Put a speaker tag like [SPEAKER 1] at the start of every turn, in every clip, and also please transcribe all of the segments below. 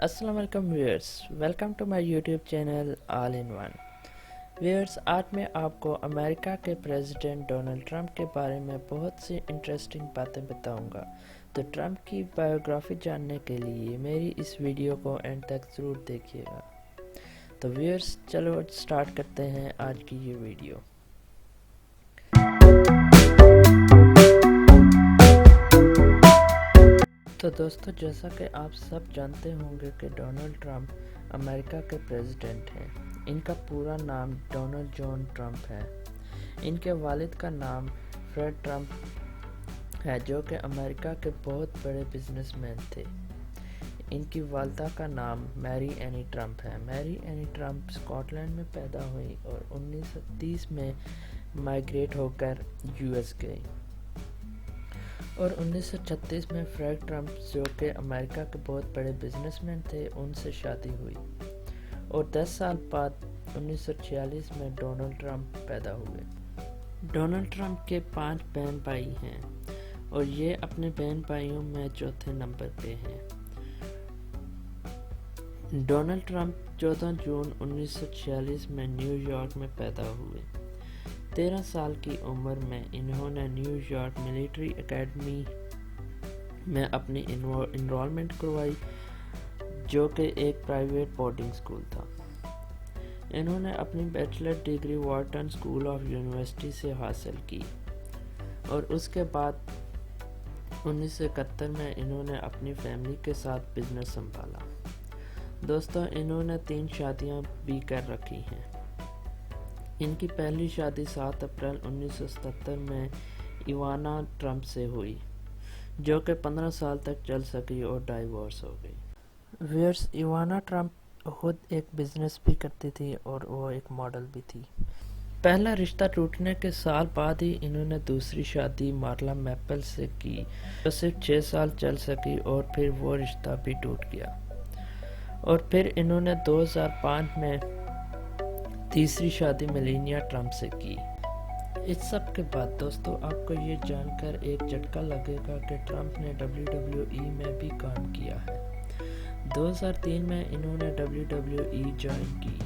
[SPEAKER 1] السلام علیکم viewers, welcome to my YouTube channel all in one. Viewers, آج میں آپ کو امریکہ کے پریزیڈنٹ ڈونلڈ ٹرمپ کے بارے میں بہت سی انٹرسٹنگ باتیں بتاؤں گا، تو ٹرمپ کی بایوگرافی جاننے کے لیے میری اس ویڈیو کو اینڈ تک ضرور دیکھیے گا۔ تو ویورز، چلو سٹارٹ کرتے ہیں آج کی یہ ویڈیو۔ تو دوستو، جیسا کہ آپ سب جانتے ہوں گے کہ ڈونلڈ ٹرمپ امریکہ کے پریزیڈنٹ ہیں۔ ان کا پورا نام ڈونلڈ جان ٹرمپ ہے۔ ان کے والد کا نام فریڈ ٹرمپ ہے، جو کہ امریکہ کے بہت بڑے بزنس مین تھے۔ ان کی والدہ کا نام میری اینی ٹرمپ ہے۔ میری اینی ٹرمپ اسکاٹ لینڈ میں پیدا ہوئی اور 1930 میں مائیگریٹ ہو کر US گئی، اور 1936 میں فریڈ ٹرمپ، جو کہ امریکہ کے بہت بڑے بزنس مین تھے، ان سے شادی ہوئی، اور 10 سال بعد 1946 میں ڈونلڈ ٹرمپ پیدا ہوئے۔ ڈونلڈ ٹرمپ کے 5 بہن بھائی ہیں، اور یہ اپنے بہن بھائیوں میں چوتھے نمبر پہ ہیں۔ ڈونلڈ ٹرمپ 14 جون 1946 میں نیو یارک میں پیدا ہوئے۔ 13 سال کی عمر میں انہوں نے نیو یارک ملٹری اکیڈمی میں اپنی انرولمنٹ کروائی، جو کہ ایک پرائیویٹ بورڈنگ اسکول تھا۔ انہوں نے اپنی bachelor degree Wharton school of university سے حاصل کی، اور اس کے بعد 1971 میں انہوں نے اپنی فیملی کے ساتھ بزنس سنبھالا۔ دوستو، انہوں نے 3 شادیاں بھی کر رکھی ہیں۔ ان کی پہلی شادی 7 اپریل 1977 میں ایوانا ٹرمپ سے ہوئی، جو کہ 15 سال تک چل سکی اور ڈائیورس ہو گئی۔ ویئرس، ایوانا ٹرمپ خود ایک بزنس بھی کرتی تھی اور وہ ایک ماڈل بھی تھی۔ پہلا رشتہ ٹوٹنے کے سال بعد ہی انہوں نے دوسری شادی مارلا میپل سے کی، جو صرف 6 سال چل سکی اور پھر وہ رشتہ بھی ٹوٹ گیا، اور پھر انہوں نے 2005 میں تیسری شادی میلینیا ٹرمپ سے کی۔ اس سب کے بعد دوستو، آپ کو یہ جان کر ایک جھٹکا لگے گا کہ ٹرمپ نے WWE میں بھی کام کیا ہے۔ 2003 میں انہوں نے WWE جوائن کی،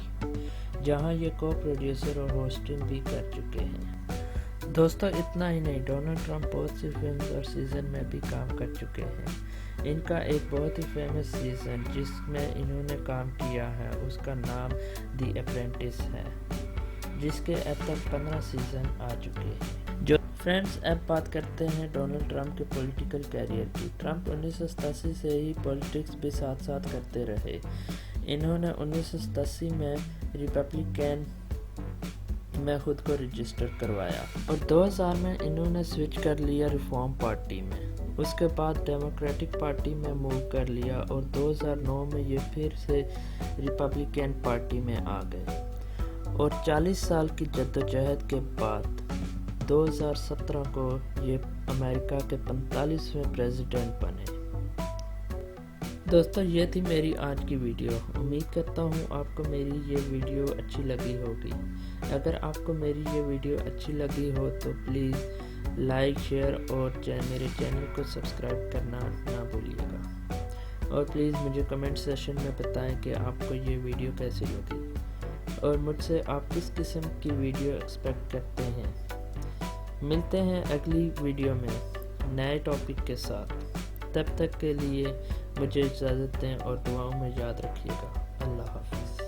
[SPEAKER 1] جہاں یہ کو پروڈیوسر اور ہوسٹنگ بھی کر چکے ہیں۔ دوستو، اتنا ہی نہیں، ڈونلڈ ٹرمپ بہت سی فلمز اور سیزن میں بھی کام کر چکے ہیں۔ ان کا ایک بہت ہی فیمس سیزن جس میں انہوں نے کام کیا ہے، اس کا نام دی اپرینٹس ہے، جس کے اب تک 15 سیزن آ چکے ہیں۔ فرینڈز، اب بات کرتے ہیں ڈونلڈ ٹرمپ کے پولیٹیکل کیریئر کی۔ ٹرمپ 1987 سے ہی پولیٹکس بھی ساتھ ساتھ کرتے رہے۔ انہوں نے 1987 میں ریپبلکن میں خود کو رجسٹر کروایا، اور 2000 میں انہوں نے سوئچ کر لیا ریفارم پارٹی میں۔ اس کے بعد ڈیموکریٹک پارٹی میں موو کر لیا، اور 2009 میں یہ پھر سے ریپبلکن پارٹی میں آ گئے، اور 40 سال کی جدوجہد کے بعد 2017 کو یہ امریکہ کے 45ویں پریزیڈنٹ بنے۔ دوستو، یہ تھی میری آج کی ویڈیو۔ امید کرتا ہوں آپ کو میری یہ ویڈیو اچھی لگی ہوگی۔ اگر آپ کو میری یہ ویڈیو اچھی لگی ہو تو پلیز لائک، شیئر اور میرے چینل کو سبسکرائب کرنا نہ بھولیے گا، اور پلیز مجھے کمنٹ سیشن میں بتائیں کہ آپ کو یہ ویڈیو کیسی لگی، اور مجھ سے آپ کس قسم کی ویڈیو ایکسپیکٹ کرتے ہیں۔ ملتے ہیں اگلی ویڈیو میں نئے ٹاپک کے ساتھ۔ تب تک کے لیے مجھے اجازت دیں، اور دعاؤں میں یاد رکھیے گا۔ اللہ حافظ۔